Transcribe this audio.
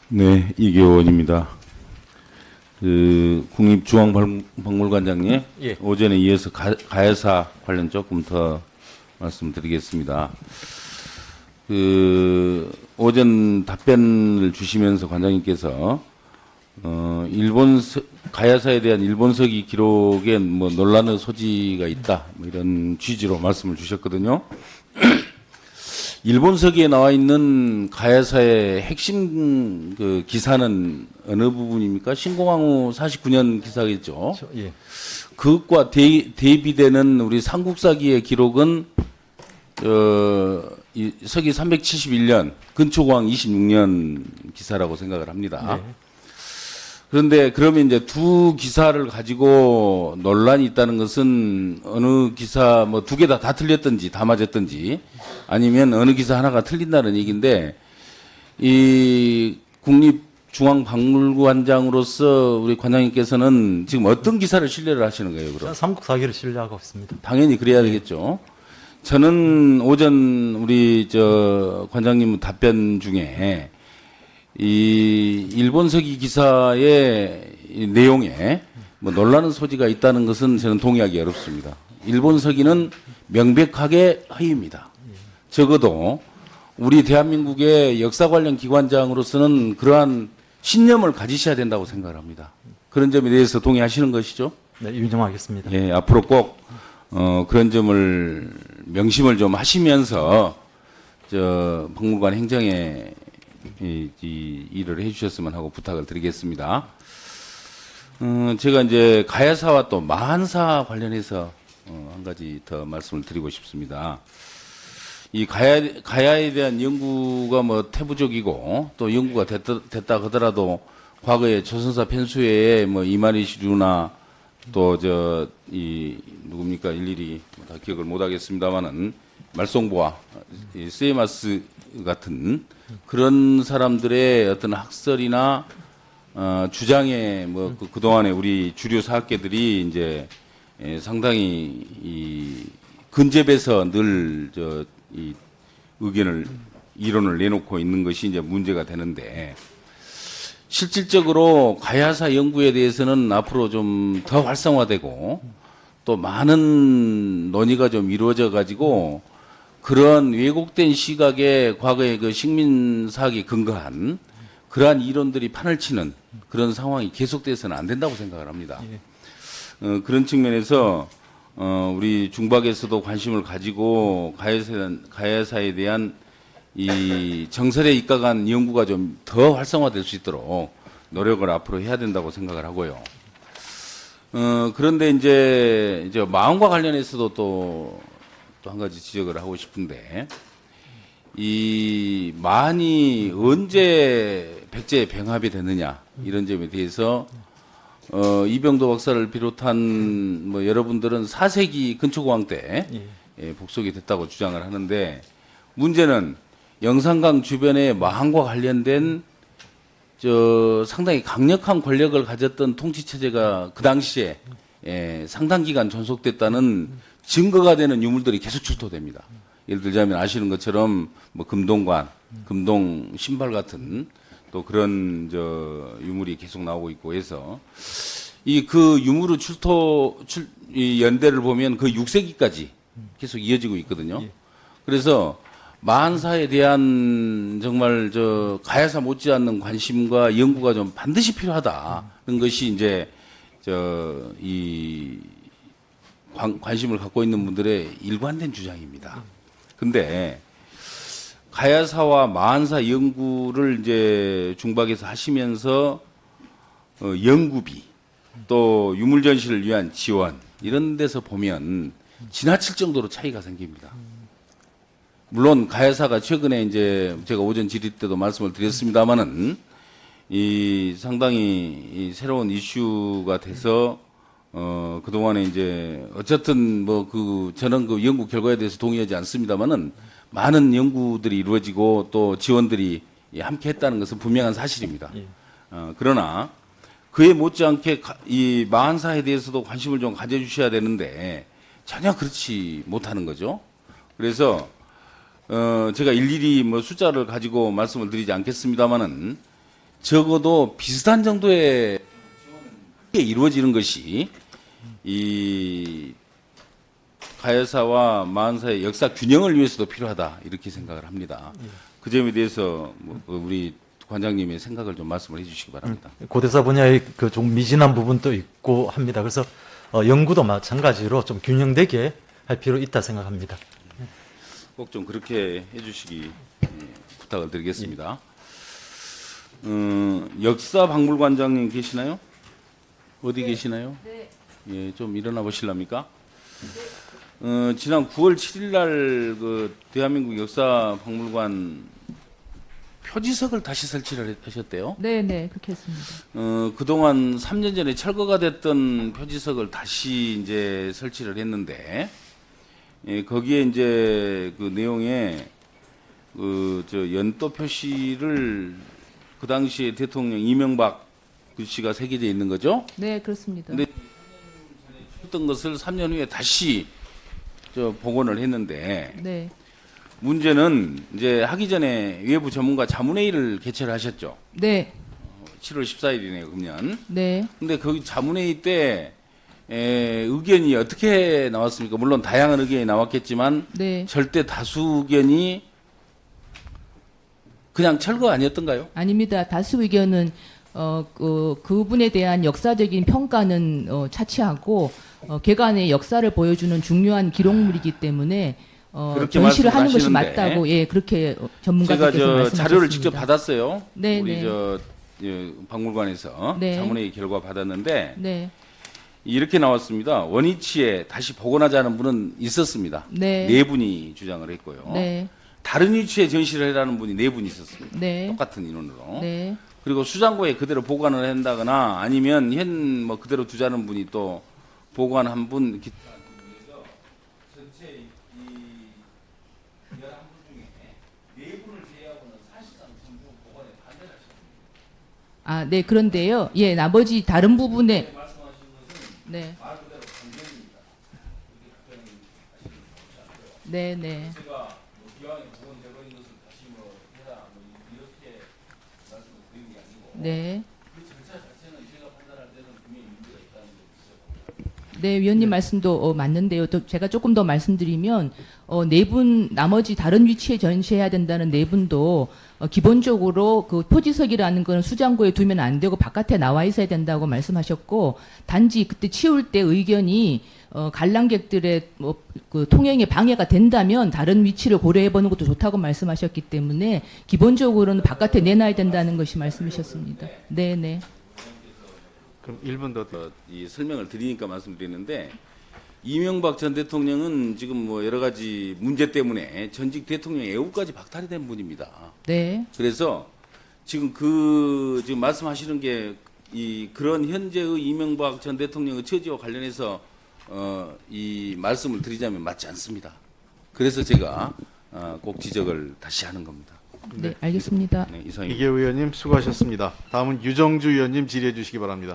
네, 이교원입니다. 국립중앙박물관장님, 예. 오전에 이어서 가야사 관련 조금 더 말씀드리겠습니다. 오전 답변을 주시면서 관장님께서 가야사에 대한 일본서기 기록에 뭐 논란의 소지가 있다, 뭐 이런 취지로 말씀을 주셨거든요. 일본서기에 나와 있는 가야사의 핵심 그 기사는 어느 부분입니까? 신공항 후 49년 기사겠죠. 예. 그것과 대비되는 우리 삼국사기의 기록은 이 서기 371년 근초고항 26년 기사라고 생각을 합니다. 네. 그런데 그러면 이제 두 기사를 가지고 논란이 있다는 것은 어느 기사 뭐 두 개 다 틀렸든지 다 맞았든지 아니면 어느 기사 하나가 틀린다는 얘기인데, 이 국립중앙박물관장으로서 우리 관장님께서는 지금 어떤 기사를 신뢰를 하시는 거예요, 그럼? 저는 삼국사기를 신뢰하고 있습니다. 당연히 그래야 되겠죠. 저는 오전 우리 관장님 답변 중에 이 일본서기 기사의 이 내용에 뭐 논란의 소지가 있다는 것은 저는 동의하기 어렵습니다. 일본서기는 명백하게 허위입니다. 적어도 우리 대한민국의 역사 관련 기관장으로서는 그러한 신념을 가지셔야 된다고 생각을 합니다. 그런 점에 대해서 동의하시는 것이죠? 네, 인정하겠습니다. 예, 앞으로 꼭 그런 점을 명심을 좀 하시면서 박물관 행정에 이 일을 해주셨으면 하고 부탁을 드리겠습니다. 제가 이제 가야사와 또 마한사 관련해서 한 가지 더 말씀을 드리고 싶습니다. 이 가야에 대한 연구가 뭐 태부적이고 또 연구가 됐다 하더라도 과거에 조선사 편수회에 뭐 이만희시류나 또 누굽니까 일일이 다 기억을 못 하겠습니다만은 말송보와 세이마스 같은 그런 사람들의 어떤 학설이나 주장에 뭐 그동안에 우리 주류 사학계들이 이제 상당히 이 근접해서 늘 이 이론을 내놓고 있는 것이 이제 문제가 되는데, 실질적으로 가야사 연구에 대해서는 앞으로 좀 더 활성화되고 또 많은 논의가 좀 이루어져 가지고 그런 왜곡된 시각에 과거의 그 식민사학에 근거한 그러한 이론들이 판을 치는 그런 상황이 계속돼서는 안 된다고 생각을 합니다. 예. 그런 측면에서 우리 중박에서도 관심을 가지고 가야사에 대한 이 정설에 입각한 연구가 좀 더 활성화될 수 있도록 노력을 앞으로 해야 된다고 생각을 하고요. 그런데 이제 마음과 관련해서도 또 한 가지 지적을 하고 싶은데, 이 마한이 언제 백제에 병합이 됐느냐 이런 점에 대해서 이병도 박사를 비롯한 뭐 여러분들은 4세기 근초고항 때 복속이 됐다고 주장을 하는데, 문제는 영산강 주변의 마한과 관련된 상당히 강력한 권력을 가졌던 통치 체제가 그 당시에 상당 기간 존속됐다는 증거가 되는 유물들이 계속 출토됩니다. 예를 들자면 아시는 것처럼 뭐 금동관, 금동 신발 같은 또 그런 유물이 계속 나오고 있고 해서 이 그 유물의 이 연대를 보면 그 6세기까지 계속 이어지고 있거든요. 그래서 마한사에 대한 정말 가야사 못지않는 관심과 연구가 좀 반드시 필요하다는 것이 이제 이 관심을 갖고 있는 분들의 일관된 주장입니다. 근데 가야사와 마한사 연구를 이제 중박에서 하시면서 연구비 또 유물 전시를 위한 지원 이런 데서 보면 지나칠 정도로 차이가 생깁니다. 물론 가야사가 최근에 이제 제가 오전 질의 때도 말씀을 드렸습니다만은 이 상당히 이 새로운 이슈가 돼서 그동안에 이제 어쨌든 저는 그 연구 결과에 대해서 동의하지 않습니다만은 많은 연구들이 이루어지고 또 지원들이 함께 했다는 것은 분명한 사실입니다. 그러나 그에 못지않게 이 마한사에 대해서도 관심을 좀 가져주셔야 되는데 전혀 그렇지 못하는 거죠. 그래서 제가 일일이 뭐 숫자를 가지고 말씀을 드리지 않겠습니다만은 적어도 비슷한 정도의 지원이 이루어지는 것이 이 가야사와 마흔사의 역사 균형을 위해서도 필요하다 이렇게 생각을 합니다. 그 점에 대해서 우리 관장님의 생각을 좀 말씀을 해주시기 바랍니다. 고대사 분야의 그 좀 미진한 부분도 있고 합니다. 그래서 연구도 마찬가지로 좀 균형되게 할 필요 있다 생각합니다. 꼭 좀 그렇게 해주시기 부탁을 드리겠습니다. 역사박물관장님 계시나요? 어디 계시나요? 네. 예, 좀 일어나 보실랍니까? 지난 9월 7일 날 그 대한민국 역사박물관 표지석을 다시 설치를 하셨대요. 네, 네, 그렇게 했습니다. 그동안 3년 전에 철거가 됐던 표지석을 다시 이제 설치를 했는데, 예, 거기에 이제 그 내용에 그 저 연도 표시를 그 당시에 대통령 이명박 글씨가 새겨져 있는 거죠. 네, 그렇습니다. 근데 했던 것을 3년 후에 다시 저 복원을 했는데 네, 문제는 이제 하기 전에 외부 전문가 자문회의를 개최를 하셨죠. 네, 7월 14일이네요, 금년. 네. 근데 거기 자문회의 때 의견이 어떻게 나왔습니까? 물론 다양한 의견이 나왔겠지만 네. 절대 다수 의견이 그냥 철거 아니었던가요? 아닙니다. 다수 의견은 그분에 대한 역사적인 평가는 차치하고 개관의 역사를 보여주는 중요한 기록물이기 때문에 그렇게 전시를 하는 것이 말씀하시는데 맞다고 예 그렇게 제가 전문가께서 저 말씀하셨습니다. 자료를 직접 받았어요. 네, 우리 네. 저 박물관에서 네. 자문회의 결과 받았는데 네, 이렇게 나왔습니다. 원위치에 다시 복원하자는 분은 있었습니다. 네. 네 분이 주장을 했고요. 네, 다른 위치에 전시를 해라는 분이 네 분 있었습니다. 네, 똑같은 인원으로. 네, 그리고 수장고에 그대로 보관을 한다거나 아니면 현 뭐 그대로 두자는 분이 또 보관한 분 전체 이 11분 중에 네 분을 제외하고는 사실상 전부 보관에 반대를 하십니다. 아, 네, 그런데요. 예, 나머지 다른 부분에 말씀하신 것은 네, 말 그대로 강변입니다. 이렇게 답변을 하시는 것이 않고요. 네, 네. 제가 뭐 기왕에 복원되어버린 것을 다시 뭐 해라 뭐 이렇게 말씀을 드린 게 아니고 네. 그 절차 자체는 제가 판단할 때는 분명히 문제가 있다는 걸 지적합니다. 네, 위원님 말씀도 맞는데요. 또 제가 조금 더 말씀드리면 네 분 나머지 다른 위치에 전시해야 된다는 네 분도 기본적으로 그 표지석이라는 거는 수장고에 두면 안 되고 바깥에 나와 있어야 된다고 말씀하셨고 단지 그때 치울 때 의견이 관람객들의 그 통행에 방해가 된다면 다른 위치를 고려해 보는 것도 좋다고 말씀하셨기 때문에 기본적으로는 바깥에 내놔야 된다는 것이 말씀이셨습니다. 네, 네. 그럼 1분 더 이 설명을 드리니까 말씀드리는데 이명박 전 대통령은 지금 뭐 여러 가지 문제 때문에 전직 대통령 애우까지 박탈이 된 분입니다. 네. 그래서 지금 지금 말씀하시는 게 이 그런 현재의 이명박 전 대통령의 처지와 관련해서 이 말씀을 드리자면 맞지 않습니다. 그래서 제가 꼭 지적을 다시 하는 겁니다. 네, 알겠습니다. 네, 이상입니다. 이계 의원님 수고하셨습니다. 다음은 유정주 의원님 질의해 주시기 바랍니다.